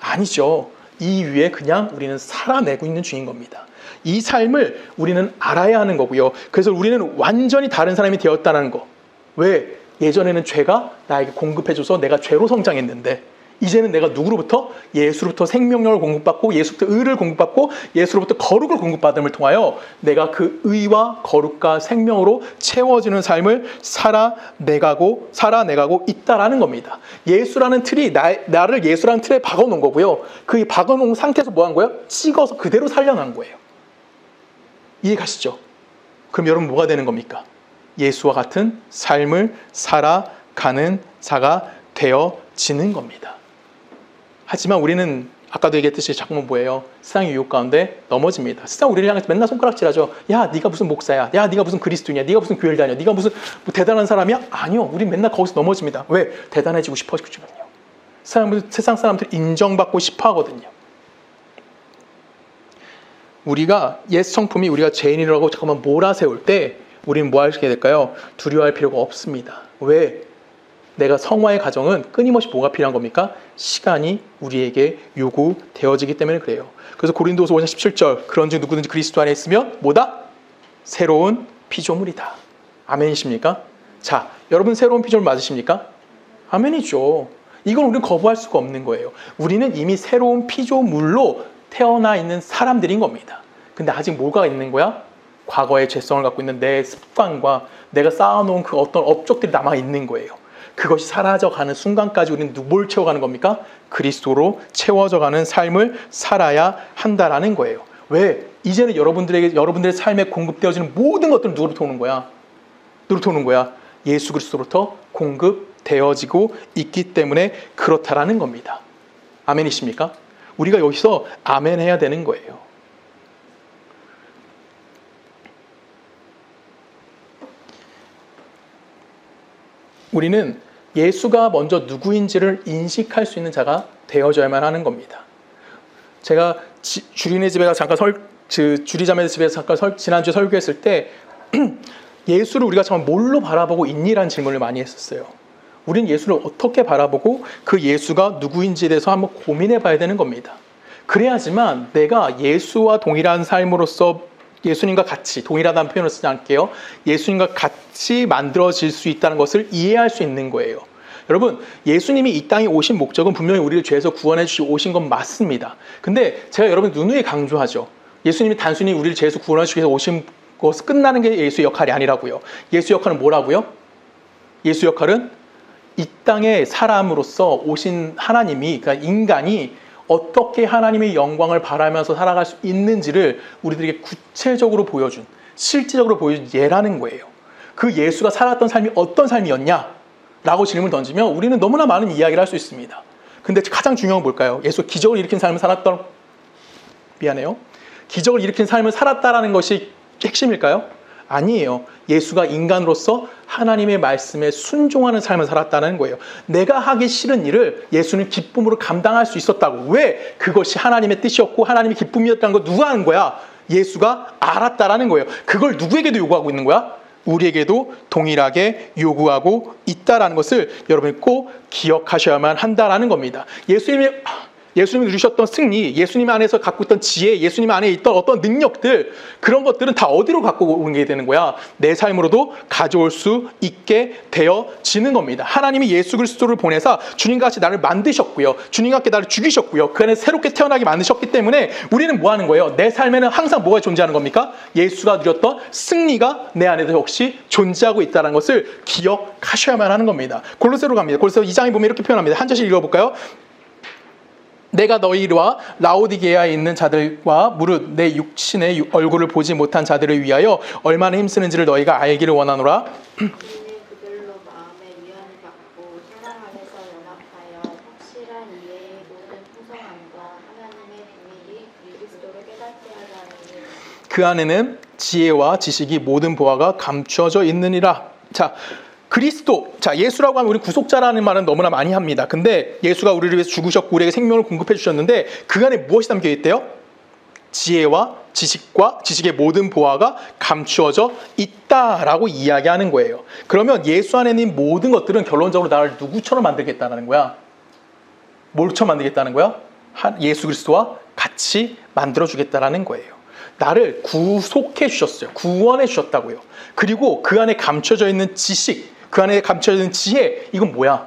S1: 아니죠. 이 위에 그냥 우리는 살아내고 있는 중인 겁니다. 이 삶을 우리는 알아야 하는 거고요. 그래서 우리는 완전히 다른 사람이 되었다는 거. 왜? 예전에는 죄가 나에게 공급해줘서 내가 죄로 성장했는데 이제는 내가 누구로부터? 예수로부터 생명력을 공급받고 예수로부터 의를 공급받고 예수로부터 거룩을 공급받음을 통하여 내가 그 의와 거룩과 생명으로 채워지는 삶을 살아내가고 있다라는 겁니다. 예수라는 틀이 나를 예수라는 틀에 박아놓은 거고요. 그 박아놓은 상태에서 뭐 한 거예요? 찍어서 그대로 살려난 거예요. 이해 가시죠? 그럼 여러분 뭐가 되는 겁니까? 예수와 같은 삶을 살아가는 자가 되어지는 겁니다. 하지만 우리는 아까도 얘기했듯이 자꾸만 뭐예요? 세상의 유혹 가운데 넘어집니다. 세상 우리를 향해서 맨날 손가락질하죠. 야, 네가 무슨 목사야? 야, 네가 무슨 그리스도인이야? 네가 무슨 교회를 다녀? 네가 무슨 뭐 대단한 사람이야? 아니요. 우린 맨날 거기서 넘어집니다. 왜? 대단해지고 싶어지거든요. 세상 사람들 인정받고 싶어 하거든요. 우리가 옛 성품이 우리가 죄인이라고 잠깐만 몰아세울 때 우리는 뭐 하게 될까요? 두려워할 필요가 없습니다. 왜? 내가 성화의 과정은 끊임없이 뭐가 필요한 겁니까? 시간이 우리에게 요구되어지기 때문에 그래요. 그래서 고린도서 5장 17절 그런즉 누구든지 그리스도 안에 있으면 뭐다? 새로운 피조물이다. 아멘이십니까? 자, 여러분 새로운 피조물 맞으십니까? 아멘이죠. 이걸 우리는 거부할 수가 없는 거예요. 우리는 이미 새로운 피조물로 태어나 있는 사람들인 겁니다. 근데 아직 뭐가 있는 거야? 과거의 죄성을 갖고 있는 내 습관과 내가 쌓아놓은 그 어떤 업적들이 남아있는 거예요. 그것이 사라져가는 순간까지 우리는 뭘 채워가는 겁니까? 그리스도로 채워져가는 삶을 살아야 한다라는 거예요. 왜? 이제는 여러분들의 삶에 공급되어지는 모든 것들은 누구로부터 오는 거야? 누구로부터 오는 거야? 예수 그리스도로부터 공급되어지고 있기 때문에 그렇다라는 겁니다. 아멘이십니까? 우리가 여기서 아멘 해야 되는 거예요. 우리는 예수가 먼저 누구인지를 인식할 수 있는 자가 되어져야만 하는 겁니다. 제가 주린의 집에 잠깐 주리자매 집에서 잠깐 지난주에 설교했을 때 예수를 우리가 정말 뭘로 바라보고 있니라는 질문을 많이 했었어요. 우리는 예수를 어떻게 바라보고 그 예수가 누구인지에 대해서 한번 고민해 봐야 되는 겁니다. 그래야지만 내가 예수와 동일한 삶으로서 예수님과 같이, 동일하다는 표현을 쓰지 않을게요. 예수님과 같이 만들어질 수 있다는 것을 이해할 수 있는 거예요. 여러분, 예수님이 이 땅에 오신 목적은 분명히 우리를 죄에서 구원해 주시고 오신 건 맞습니다. 근데 제가 여러분 누누이 강조하죠. 예수님이 단순히 우리를 죄에서 구원해 주시기 위해서 오신 것을 끝나는 게 예수의 역할이 아니라고요. 예수 역할은 뭐라고요? 예수 역할은 이 땅에 사람으로서 오신 하나님이, 그러니까 인간이 어떻게 하나님의 영광을 바라면서 살아갈 수 있는지를 우리들에게 구체적으로 보여준, 실질적으로 보여준 예라는 거예요. 그 예수가 살았던 삶이 어떤 삶이었냐? 라고 질문을 던지면 우리는 너무나 많은 이야기를 할 수 있습니다. 근데 가장 중요한 건 뭘까요? 예수가 기적을 일으킨 삶을 기적을 일으킨 삶을 살았다라는 것이 핵심일까요? 아니에요. 예수가 인간으로서 하나님의 말씀에 순종하는 삶을 살았다는 거예요. 내가 하기 싫은 일을 예수는 기쁨으로 감당할 수 있었다고. 왜? 그것이 하나님의 뜻이었고 하나님의 기쁨이었다는 거 누가 아는 거야? 예수가 알았다라는 거예요. 그걸 누구에게도 요구하고 있는 거야? 우리에게도 동일하게 요구하고 있다라는 것을 여러분이 꼭 기억하셔야만 한다라는 겁니다. 예수님이 누리셨던 승리, 예수님 안에서 갖고 있던 지혜, 예수님 안에 있던 어떤 능력들, 그런 것들은 다 어디로 갖고 오게 되는 거야? 내 삶으로도 가져올 수 있게 되어지는 겁니다. 하나님이 예수 그리스도를 보내사 주님같이 나를 만드셨고요. 주님과 함께 나를 죽이셨고요. 그 안에 새롭게 태어나게 만드셨기 때문에 우리는 뭐 하는 거예요? 내 삶에는 항상 뭐가 존재하는 겁니까? 예수가 누렸던 승리가 내 안에도 역시 존재하고 있다는 것을 기억하셔야만 하는 겁니다. 골로새로 갑니다. 골로새 2장에 보면 이렇게 표현합니다. 한 절씩 읽어볼까요? 내가 너희와 라오디게아에 있는 자들과 무릇 내 육신의 얼굴을 보지 못한 자들을 위하여 얼마나 힘쓰는지를 너희가 알기를 원하노라.
S2: 우리는 그들로 마음의 위안을 받고 사랑 안에서 연합하여 확실한 이해의 모든 풍성함과 하나님의 비밀이 그리스도를 깨닫게 하자니
S1: 그 안에는 지혜와 지식이 모든 보화가 감추어져 있느니라. 자, 그리스도, 자, 예수라고 하면 우리 구속자라는 말은 너무나 많이 합니다. 근데 예수가 우리를 위해서 죽으셨고 우리에게 생명을 공급해 주셨는데 그 안에 무엇이 담겨 있대요? 지혜와 지식의 모든 보화가 감추어져 있다라고 이야기하는 거예요. 그러면 예수 안에 있는 모든 것들은 결론적으로 나를 누구처럼 만들겠다는 거야? 뭘처럼 만들겠다는 거야? 예수 그리스도와 같이 만들어 주겠다라는 거예요. 나를 구속해 주셨어요. 구원해 주셨다고요. 그리고 그 안에 감춰져 있는 지식, 그 안에 감춰져 있는 지혜, 이건 뭐야?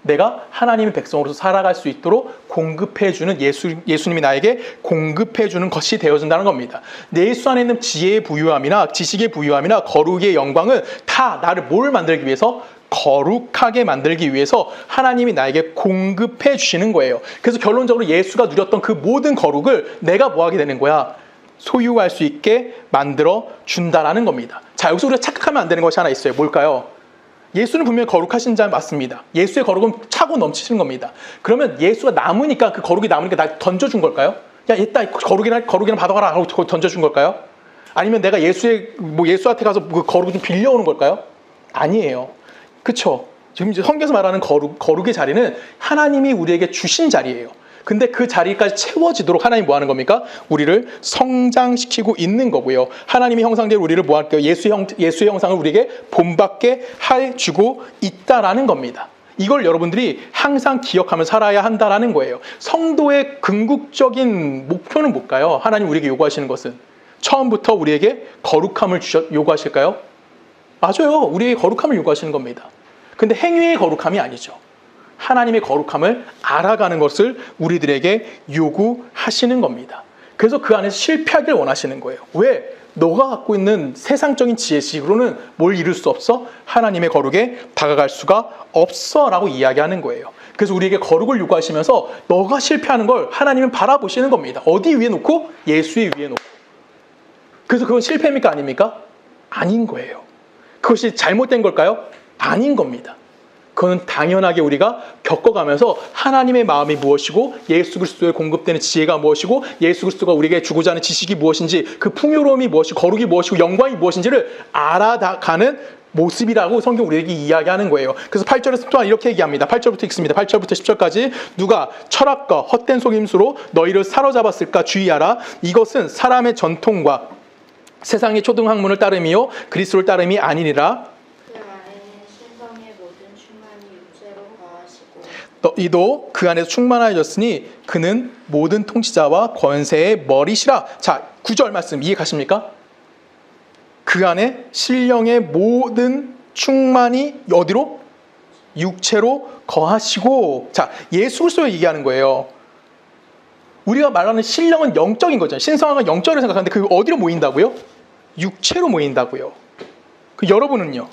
S1: 내가 하나님의 백성으로서 살아갈 수 있도록 공급해주는 예수님이 나에게 공급해주는 것이 되어진다는 겁니다. 예수 안에 있는 지혜의 부유함이나 지식의 부유함이나 거룩의 영광은 다 나를 뭘 만들기 위해서? 거룩하게 만들기 위해서 하나님이 나에게 공급해 주시는 거예요. 그래서 결론적으로 예수가 누렸던 그 모든 거룩을 내가 뭐 하게 되는 거야? 소유할 수 있게 만들어 준다라는 겁니다. 자, 여기서 우리가 착각하면 안 되는 것이 하나 있어요. 뭘까요? 예수는 분명히 거룩하신 자 맞습니다. 예수의 거룩은 차고 넘치시는 겁니다. 그러면 예수가 남으니까 그 거룩이 남으니까 나 던져준 걸까요? 야, 얘다 거룩이나 받아가라 하고 던져준 걸까요? 아니면 내가 예수한테 가서 그 거룩을 좀 빌려오는 걸까요? 아니에요. 그쵸? 지금 이제 성경에서 말하는 거룩의 자리는 하나님이 우리에게 주신 자리예요. 근데 그 자리까지 채워지도록 하나님이 뭐 하는 겁니까? 우리를 성장시키고 있는 거고요. 하나님의 형상대로 우리를 뭐 할게요? 예수의 형상을 우리에게 본받게 해주고 있다라는 겁니다. 이걸 여러분들이 항상 기억하며 살아야 한다라는 거예요. 성도의 궁극적인 목표는 뭘까요? 하나님 우리에게 요구하시는 것은 처음부터 우리에게 거룩함을 요구하실까요? 맞아요. 우리에게 거룩함을 요구하시는 겁니다. 근데 행위의 거룩함이 아니죠. 하나님의 거룩함을 알아가는 것을 우리들에게 요구하시는 겁니다. 그래서 그 안에서 실패하길 원하시는 거예요. 왜? 너가 갖고 있는 세상적인 지혜식으로는 뭘 이룰 수 없어? 하나님의 거룩에 다가갈 수가 없어 라고 이야기하는 거예요. 그래서 우리에게 거룩을 요구하시면서 너가 실패하는 걸 하나님은 바라보시는 겁니다. 어디 위에 놓고? 예수의 위에 놓고. 그래서 그건 실패입니까? 아닙니까? 아닌 거예요. 그것이 잘못된 걸까요? 아닌 겁니다. 그건 당연하게 우리가 겪어가면서 하나님의 마음이 무엇이고 예수 그리스도에 공급되는 지혜가 무엇이고 예수 그리스도가 우리에게 주고자 하는 지식이 무엇인지 그 풍요로움이 무엇이고 거룩이 무엇이고 영광이 무엇인지를 알아가는 모습이라고 성경 우리에게 이야기하는 거예요. 그래서 8절에서 또한 이렇게 얘기합니다. 8절부터 읽습니다. 8절부터 10절까지 누가 철학과 헛된 속임수로 너희를 사로잡았을까 주의하라. 이것은 사람의 전통과 세상의 초등학문을 따름이요 그리스도를 따름이 아니니라. 너희도 그 안에서 충만하여졌으니 그는 모든 통치자와 권세의 머리시라. 자, 9절 말씀 이해 가십니까? 그 안에 신령의 모든 충만이 어디로? 육체로 거하시고. 자, 예수 그리스도를 얘기하는 거예요. 우리가 말하는 신령은 영적인 거잖아요. 신성한 건 영적으로 생각하는데 그 어디로 모인다고요? 육체로 모인다고요. 그 여러분은요?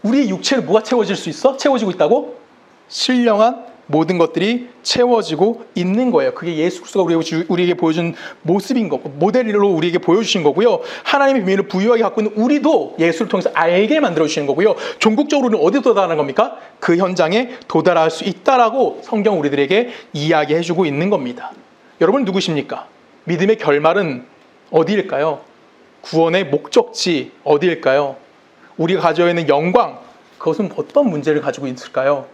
S1: 우리의 육체를 뭐가 채워질 수 있어? 채워지고 있다고? 신령한 모든 것들이 채워지고 있는 거예요. 그게 예수 그리스도가 우리에게 보여준 모습인 거고 모델로 우리에게 보여주신 거고요. 하나님의 비밀을 부유하게 갖고 있는 우리도 예수를 통해서 알게 만들어주시는 거고요. 종국적으로는 어디에 도달하는 겁니까? 그 현장에 도달할 수 있다라고 성경 우리들에게 이야기해주고 있는 겁니다. 여러분 누구십니까? 믿음의 결말은 어디일까요? 구원의 목적지 어디일까요? 우리가 가지고 있는 영광, 그것은 어떤 문제를 가지고 있을까요?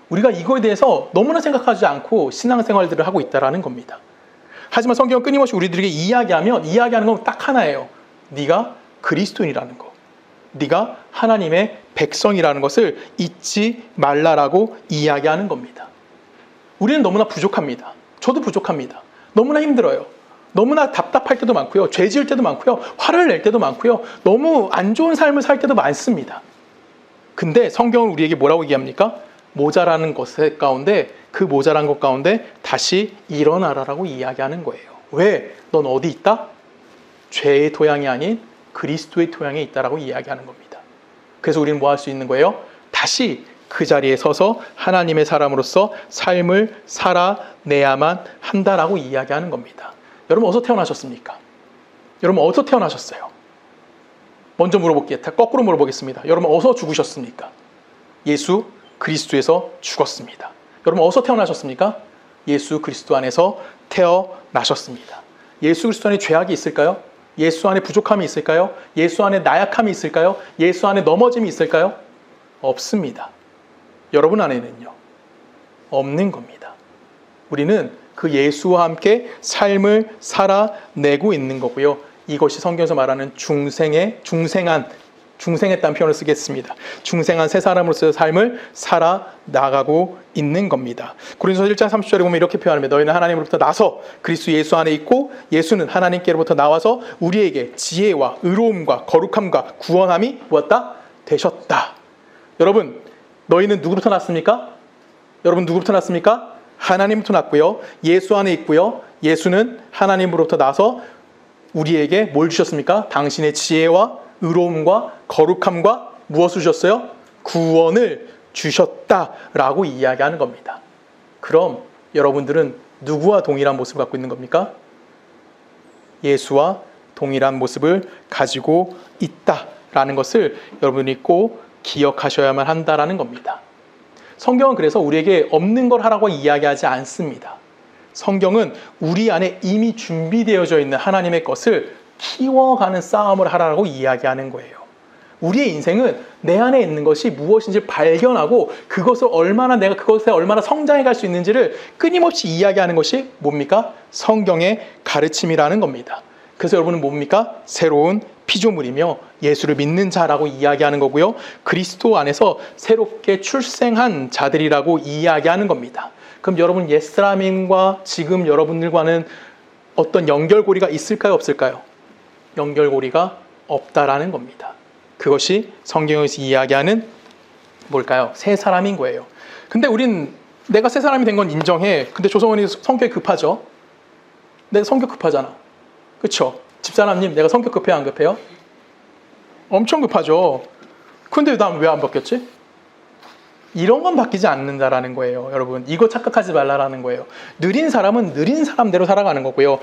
S1: 우리가 이거에 대해서 너무나 생각하지 않고 신앙생활들을 하고 있다는 겁니다. 하지만 성경은 끊임없이 우리들에게 이야기하는 건 딱 하나예요. 네가 그리스도인이라는 거. 네가 하나님의 백성이라는 것을 잊지 말라라고 이야기하는 겁니다. 우리는 너무나 부족합니다. 저도 부족합니다. 너무나 힘들어요. 너무나 답답할 때도 많고요. 죄 지을 때도 많고요. 화를 낼 때도 많고요. 너무 안 좋은 삶을 살 때도 많습니다. 근데 성경은 우리에게 뭐라고 얘기합니까? 모자라는 것 가운데, 그 모자란 것 가운데 다시 일어나라라고 이야기하는 거예요. 왜? 넌 어디 있다? 죄의 토양이 아닌 그리스도의 토양에 있다라고 이야기하는 겁니다. 그래서 우리는 뭐 할 수 있는 거예요? 다시 그 자리에 서서 하나님의 사람으로서 삶을 살아내야만 한다라고 이야기하는 겁니다. 여러분 어디서 태어나셨습니까? 여러분 어디서 태어나셨어요? 먼저 거꾸로 물어보겠습니다. 여러분 어디서 죽으셨습니까? 예수 그리스도에서 죽었습니다. 여러분 어디서 태어나셨습니까? 예수 그리스도 안에서 태어나셨습니다. 예수 그리스도 안에 죄악이 있을까요? 예수 안에 부족함이 있을까요? 예수 안에 나약함이 있을까요? 예수 안에 넘어짐이 있을까요? 없습니다. 여러분 안에는요, 없는 겁니다. 우리는 그 예수와 함께 삶을 살아내고 있는 거고요. 이것이 성경에서 말하는 중생했다는 표현을 쓰겠습니다. 중생한 새 사람으로서의 삶을 살아나가고 있는 겁니다. 고린도서 1장 30절에 보면 이렇게 표현합니다. 너희는 하나님으로부터 나서 그리스도 예수 안에 있고 예수는 하나님께로부터 나와서 우리에게 지혜와 의로움과 거룩함과 구원함이 무엇다? 되셨다. 여러분, 너희는 누구부터 났습니까? 여러분 누구부터 났습니까? 하나님부터 났고요. 예수 안에 있고요. 예수는 하나님으로부터 나서 우리에게 뭘 주셨습니까? 당신의 지혜와 의로움과 거룩함과 무엇을 주셨어요? 구원을 주셨다라고 이야기하는 겁니다. 그럼 여러분들은 누구와 동일한 모습을 갖고 있는 겁니까? 예수와 동일한 모습을 가지고 있다라는 것을 여러분이 꼭 기억하셔야만 한다라는 겁니다. 성경은 그래서 우리에게 없는 걸 하라고 이야기하지 않습니다. 성경은 우리 안에 이미 준비되어져 있는 하나님의 것을 키워가는 싸움을 하라고 이야기하는 거예요. 우리의 인생은 내 안에 있는 것이 무엇인지 발견하고 내가 그것에 얼마나 성장해 갈 수 있는지를 끊임없이 이야기하는 것이 뭡니까? 성경의 가르침이라는 겁니다. 그래서 여러분은 뭡니까? 새로운 피조물이며 예수를 믿는 자라고 이야기하는 거고요. 그리스도 안에서 새롭게 출생한 자들이라고 이야기하는 겁니다. 그럼 여러분 옛사람과 지금 여러분들과는 어떤 연결고리가 있을까요? 없을까요? 연결고리가 없다라는 겁니다. 그것이 성경에서 이야기하는 뭘까요? 새 사람인 거예요. 근데 우린 내가 새 사람이 된 건 인정해. 근데 조성원이 성격이 급하죠? 내가 성격 급하잖아. 그렇죠? 집사람님, 내가 성격 급해요? 안 급해요? 엄청 급하죠. 근데 난 왜 안 바뀌었지? 이런 건 바뀌지 않는다라는 거예요. 여러분, 이거 착각하지 말라라는 거예요. 느린 사람은 느린 사람대로 살아가는 거고요.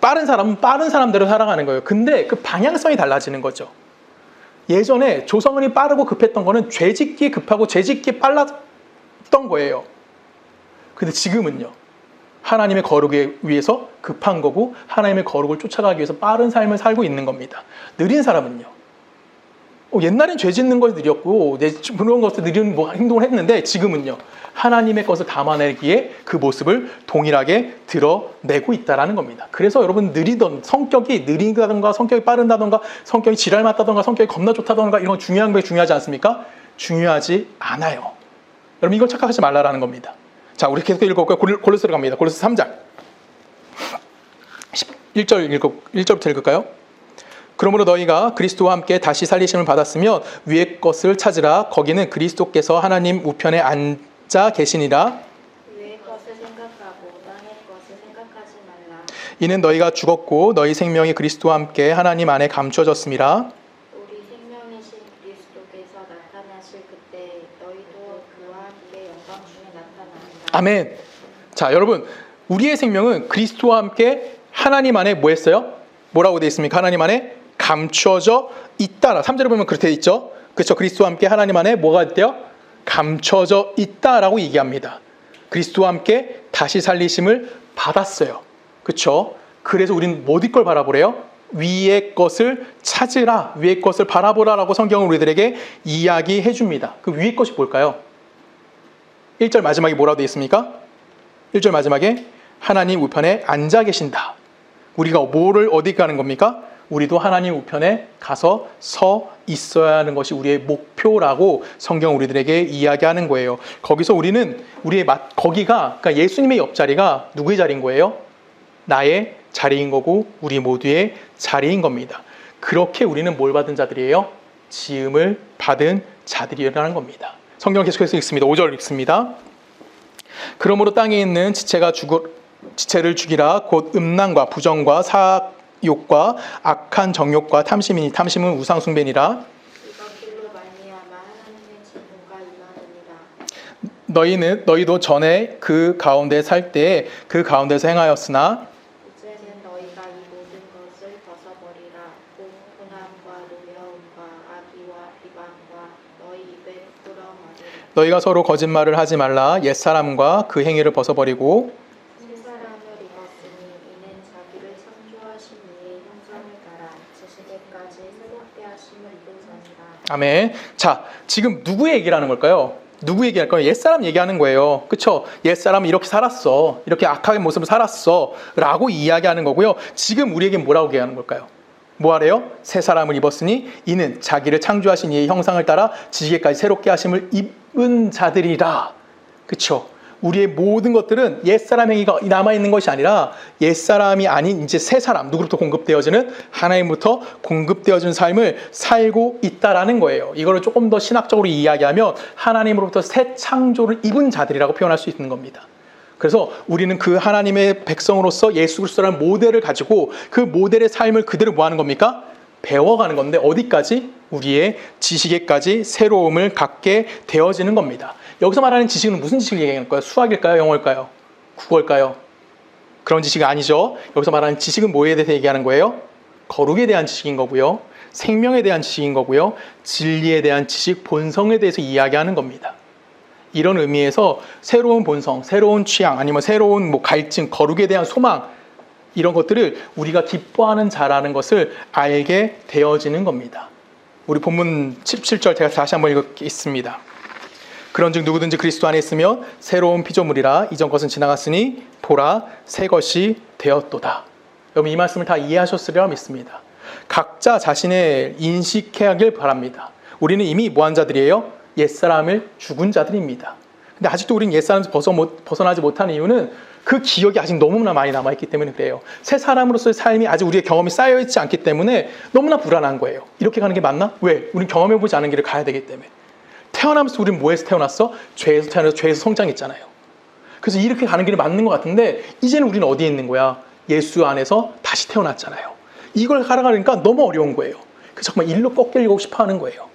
S1: 빠른 사람은 빠른 사람대로 살아가는 거예요. 근데 그 방향성이 달라지는 거죠. 예전에 조성은이 빠르고 급했던 거는 죄짓기에 급하고 죄짓기에 빨랐던 거예요. 근데 지금은요, 하나님의 거룩을 위해서 급한 거고 하나님의 거룩을 쫓아가기 위해서 빠른 삶을 살고 있는 겁니다. 느린 사람은요, 옛날엔 죄 짓는 것이 느렸고 그런 것을 느린 행동을 했는데 지금은요, 하나님의 것을 담아내기에 그 모습을 동일하게 드러내고 있다는 겁니다. 그래서 여러분 성격이 느리다던가 성격이 빠른다던가 성격이 지랄 맞다던가 성격이 겁나 좋다던가 이런 건 중요하지 않습니까? 중요하지 않아요. 여러분 이걸 착각하지 말라라는 겁니다. 자, 우리 계속 읽어볼까요? 골로새로 갑니다. 골로새 3장 1절부터 읽을까요? 그러므로 너희가 그리스도와 함께 다시 살리심을 받았으면 위의 것을 찾으라. 거기는 그리스도께서 하나님 우편에 앉아 계시니라.
S2: 위의 것을 생각하고 땅의 것을 생각하지 말라.
S1: 이는 너희가 죽었고 너희 생명이 그리스도와 함께 하나님 안에 감추어졌음이라.
S2: 우리 생명이신 그리스도께서 나타나실 그때 너희도 그와 함께 영광 중에 나타나리라.
S1: 아멘. 자, 여러분, 우리의 생명은 그리스도와 함께 하나님 안에 뭐 했어요? 뭐라고 되어 있습니까? 하나님 안에 감추어져 있다. 3절에 보면 그렇게 되어 있죠. 그렇죠. 그리스도와 함께 하나님 안에 뭐가 돼요? 감춰져 있다라고 얘기합니다. 그리스도와 함께 다시 살리심을 받았어요. 그렇죠. 그래서 우리는 어디 걸 바라보래요? 위의 것을 찾으라, 위의 것을 바라보라라고 성경은 우리들에게 이야기해 줍니다. 그 위의 것이 뭘까요? 1절 마지막에 뭐라고 되어 있습니까? 1절 마지막에 하나님 우편에 앉아 계신다. 우리가 뭐를 어디 가는 겁니까? 우리도 하나님 우편에 가서 서 있어야 하는 것이 우리의 목표라고 성경 우리들에게 이야기하는 거예요. 거기서 우리는 거기가 그러니까 예수님의 옆자리가 누구의 자리인 거예요? 나의 자리인 거고 우리 모두의 자리인 겁니다. 그렇게 우리는 뭘 받은 자들이에요? 지음을 받은 자들이라는 겁니다. 성경 계속해서 읽습니다. 5절 읽습니다. 그러므로 땅에 있는 지체를 죽이라. 곧 음란과 부정과 사욕과 악한 정욕과 탐심이니 탐심은 우상 숭배니라.
S2: 이것들로 말미암아 하나님의 진노가 임하느니라.
S1: 너희도 전에 그 가운데 살 때에 그 가운데서 행하였으나
S2: 이제는 너희가 이 모든 것을 벗어버리라. 곧 분함과 노여움과 악의와 비방과 너희 입에 부끄러움 하리라.
S1: 너희가 서로 거짓말을 하지 말라. 옛사람과 그 행위를 벗어버리고
S2: 새 사람을 입었으니 이는 자기를 창조하신 이의 형상을 따라 지식에까지 새롭게 하심을 입은 자니라.
S1: 아멘. 자, 지금 누구 얘기를 하는 걸까요? 누구 얘기할 거예요? 옛사람 얘기하는 거예요. 그쵸? 옛사람은 이렇게 살았어. 이렇게 악하게 모습을 살았어. 라고 이야기하는 거고요. 지금 우리에게 뭐라고 얘기하는 걸까요? 뭐 하래요? 새 사람을 입었으니 이는 자기를 창조하신 이의 형상을 따라 지식에까지 새롭게 하심을 입은 자들이라. 그쵸? 우리의 모든 것들은 옛사람 행위가 남아있는 것이 아니라 옛사람이 아닌 이제 새 사람, 누구로부터 공급되어지는 하나님부터 공급되어지는 삶을 살고 있다라는 거예요. 이거를 조금 더 신학적으로 이야기하면 하나님으로부터 새 창조를 입은 자들이라고 표현할 수 있는 겁니다. 그래서 우리는 그 하나님의 백성으로서 예수 그리스도라는 모델을 가지고 그 모델의 삶을 그대로 뭐 하는 겁니까? 배워가는 건데 어디까지? 우리의 지식에까지 새로움을 갖게 되어지는 겁니다. 여기서 말하는 지식은 무슨 지식을 얘기하는 거예요? 수학일까요? 영어일까요? 국어일까요? 그런 지식이 아니죠. 여기서 말하는 지식은 뭐에 대해서 얘기하는 거예요? 거룩에 대한 지식인 거고요. 생명에 대한 지식인 거고요. 진리에 대한 지식, 본성에 대해서 이야기하는 겁니다. 이런 의미에서 새로운 본성, 새로운 취향, 아니면 새로운 갈증, 거룩에 대한 소망, 이런 것들을 우리가 기뻐하는 자라는 것을 알게 되어지는 겁니다. 우리 본문 17절 제가 다시 한번 읽겠습니다. 그런즉 누구든지 그리스도 안에 있으면 새로운 피조물이라. 이전 것은 지나갔으니 보라 새 것이 되었도다. 여러분 이 말씀을 다 이해하셨으리라 믿습니다. 각자 자신의 인식해야 하길 바랍니다. 우리는 이미 뭐한 자들이에요? 옛사람을 죽은 자들입니다. 근데 아직도 우리는 옛사람에서 벗어나지 못하는 이유는 그 기억이 아직 너무나 많이 남아있기 때문에 그래요. 새 사람으로서의 삶이 아직 우리의 경험이 쌓여있지 않기 때문에 너무나 불안한 거예요. 이렇게 가는 게 맞나? 왜? 우리는 경험해보지 않은 길을 가야 되기 때문에. 태어나면서 우리는 뭐에서 태어났어? 죄에서 태어나서 죄에서 성장했잖아요. 그래서 이렇게 가는 길이 맞는 것 같은데 이제는 우리는 어디에 있는 거야? 예수 안에서 다시 태어났잖아요. 이걸 살아가니까 너무 어려운 거예요. 그래서 정말 일로 꺾이려고 싶어 하는 거예요.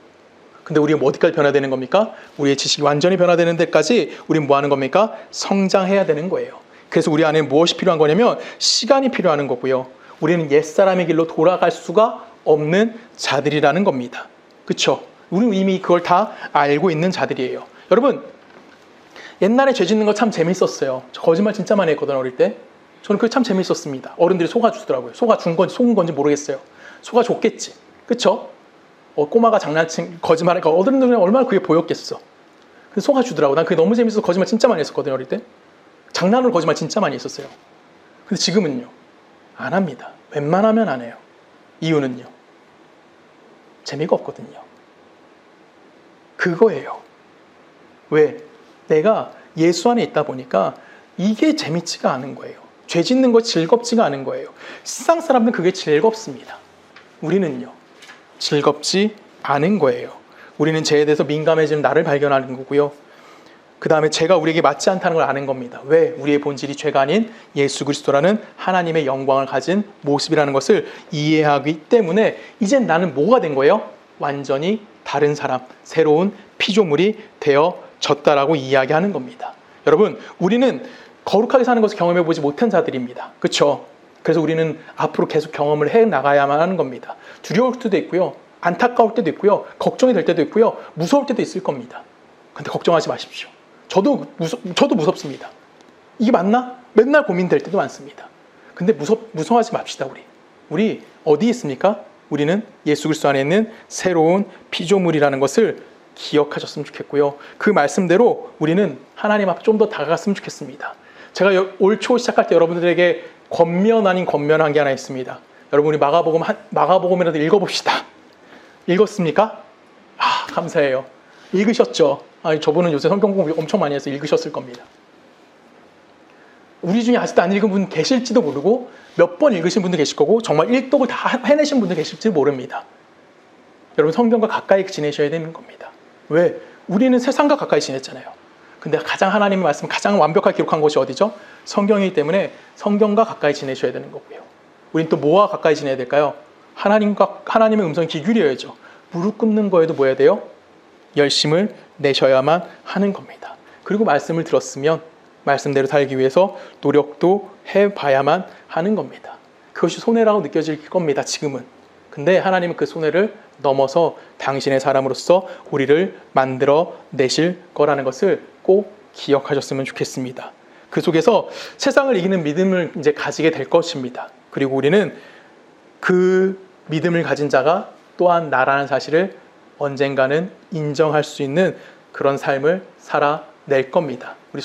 S1: 근데 우리가 어디까지 변화되는 겁니까? 우리의 지식이 완전히 변화되는 데까지 우리는 뭐 하는 겁니까? 성장해야 되는 거예요. 그래서 우리 안에 무엇이 필요한 거냐면 시간이 필요한 거고요. 우리는 옛사람의 길로 돌아갈 수가 없는 자들이라는 겁니다. 그렇죠? 우리는 이미 그걸 다 알고 있는 자들이에요. 여러분 옛날에 죄 짓는 거 참 재밌었어요. 저 거짓말 진짜 많이 했거든요. 어릴 때. 저는 그게 참 재밌었습니다. 어른들이 속아주더라고요. 속아준 건지 속은 건지 모르겠어요. 속아줬겠지. 그렇죠? 꼬마가 장난친 거짓말하니까 어른들은 얼마나 그게 보였겠어. 그래서 속아주더라고. 난 그게 너무 재밌어서 거짓말 진짜 많이 했었거든요. 어릴 때. 장난으로 거짓말 진짜 많이 했었어요. 근데 지금은요. 안 합니다. 웬만하면 안 해요. 이유는요. 재미가 없거든요. 그거예요. 왜? 내가 예수 안에 있다 보니까 이게 재밌지가 않은 거예요. 죄 짓는 거 즐겁지가 않은 거예요. 세상 사람들은 그게 즐겁습니다. 우리는요. 즐겁지 않은 거예요. 우리는 죄에 대해서 민감해지는 나를 발견하는 거고요. 그 다음에 죄가 우리에게 맞지 않다는 걸 아는 겁니다. 왜? 우리의 본질이 죄가 아닌 예수 그리스도라는 하나님의 영광을 가진 모습이라는 것을 이해하기 때문에 이젠 나는 뭐가 된 거예요? 완전히 다른 사람, 새로운 피조물이 되어졌다라고 이야기하는 겁니다. 여러분, 우리는 거룩하게 사는 것을 경험해보지 못한 자들입니다. 그렇죠? 그래서 우리는 앞으로 계속 경험을 해나가야만 하는 겁니다. 두려울 때도 있고요. 안타까울 때도 있고요. 걱정이 될 때도 있고요. 무서울 때도 있을 겁니다. 근데 걱정하지 마십시오. 저도 무섭습니다. 이게 맞나? 맨날 고민될 때도 많습니다. 근데 무서워하지 맙시다. 우리 어디 있습니까? 우리는 예수 그리스도 안에 있는 새로운 피조물이라는 것을 기억하셨으면 좋겠고요. 그 말씀대로 우리는 하나님 앞에 좀 더 다가갔으면 좋겠습니다. 제가 올 초 시작할 때 여러분들에게 권면 아닌 권면한 게 하나 있습니다. 여러분 우리 마가복음이라도 읽어봅시다. 읽었습니까? 아, 감사해요. 읽으셨죠? 아니, 저분은 요새 성경 공부 엄청 많이 해서 읽으셨을 겁니다. 우리 중에 아직도 안 읽은 분 계실지도 모르고 몇 번 읽으신 분도 계실 거고 정말 일독을 다 해내신 분도 계실지 모릅니다. 여러분 성경과 가까이 지내셔야 되는 겁니다. 왜? 우리는 세상과 가까이 지냈잖아요. 근데 가장 하나님의 말씀 가장 완벽하게 기록한 곳이 어디죠? 성경이기 때문에 성경과 가까이 지내셔야 되는 거고요. 우린 또 뭐와 가까이 지내야 될까요? 하나님의 음성에 귀 기울여야죠. 무릎 꿇는 거에도 뭐 해야 돼요? 열심을 내셔야만 하는 겁니다. 그리고 말씀을 들었으면 말씀대로 살기 위해서 노력도 해봐야만 하는 겁니다. 그것이 손해라고 느껴질 겁니다. 지금은. 근데 하나님은 그 손해를 넘어서 당신의 사람으로서 우리를 만들어 내실 거라는 것을 꼭 기억하셨으면 좋겠습니다. 그 속에서 세상을 이기는 믿음을 이제 가지게 될 것입니다. 그리고 우리는 그 믿음을 가진 자가 또한 나라는 사실을 언젠가는 인정할 수 있는 그런 삶을 살아낼 겁니다. 우리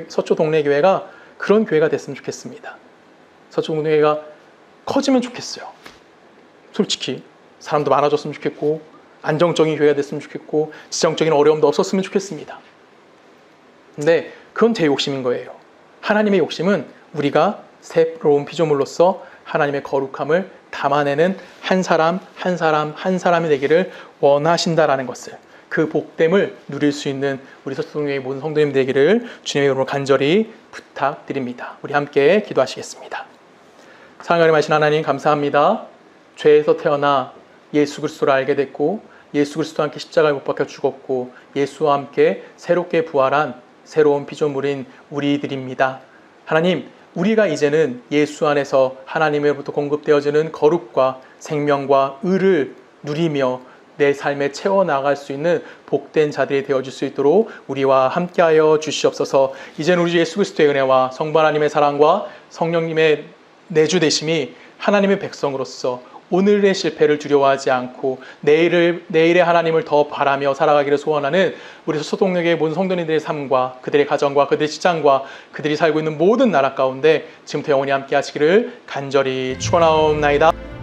S1: 서초동네교회가 그런 교회가 됐으면 좋겠습니다. 서초동네교회가 커지면 좋겠어요. 솔직히 사람도 많아졌으면 좋겠고 안정적인 교회가 됐으면 좋겠고 지정적인 어려움도 없었으면 좋겠습니다. 근데 그건 제 욕심인 거예요. 하나님의 욕심은 우리가 새로운 피조물로서 하나님의 거룩함을 담아내는 한 사람 한 사람이 되기를 원하신다라는 것을, 그 복됨을 누릴 수 있는 우리 서초동교회 모든 성도님 되기를 주님의 이름으로 간절히 부탁드립니다. 우리 함께 기도하시겠습니다. 사랑하는 하신 하나님 감사합니다. 죄에서 태어나 예수 그리스도를 알게 됐고 예수 그리스도와 함께 십자가에 못 박혀 죽었고 예수와 함께 새롭게 부활한 새로운 피조물인 우리들입니다. 하나님, 우리가 이제는 예수 안에서 하나님으로부터 공급되어지는 거룩과 생명과 의를 누리며 내 삶에 채워나갈 수 있는 복된 자들이 되어줄 수 있도록 우리와 함께하여 주시옵소서. 이제는 우리 주 예수 그리스도의 은혜와 성부 하나님의 사랑과 성령님의 내주되심이 하나님의 백성으로서 오늘의 실패를 두려워하지 않고 내일의 하나님을 더 바라며 살아가기를 소원하는 우리 서초동역의 모든 성도님들의 삶과 그들의 가정과 그들의 직장과 그들이 살고 있는 모든 나라 가운데 지금부터 영원히 함께 하시기를 간절히 축원하옵나이다.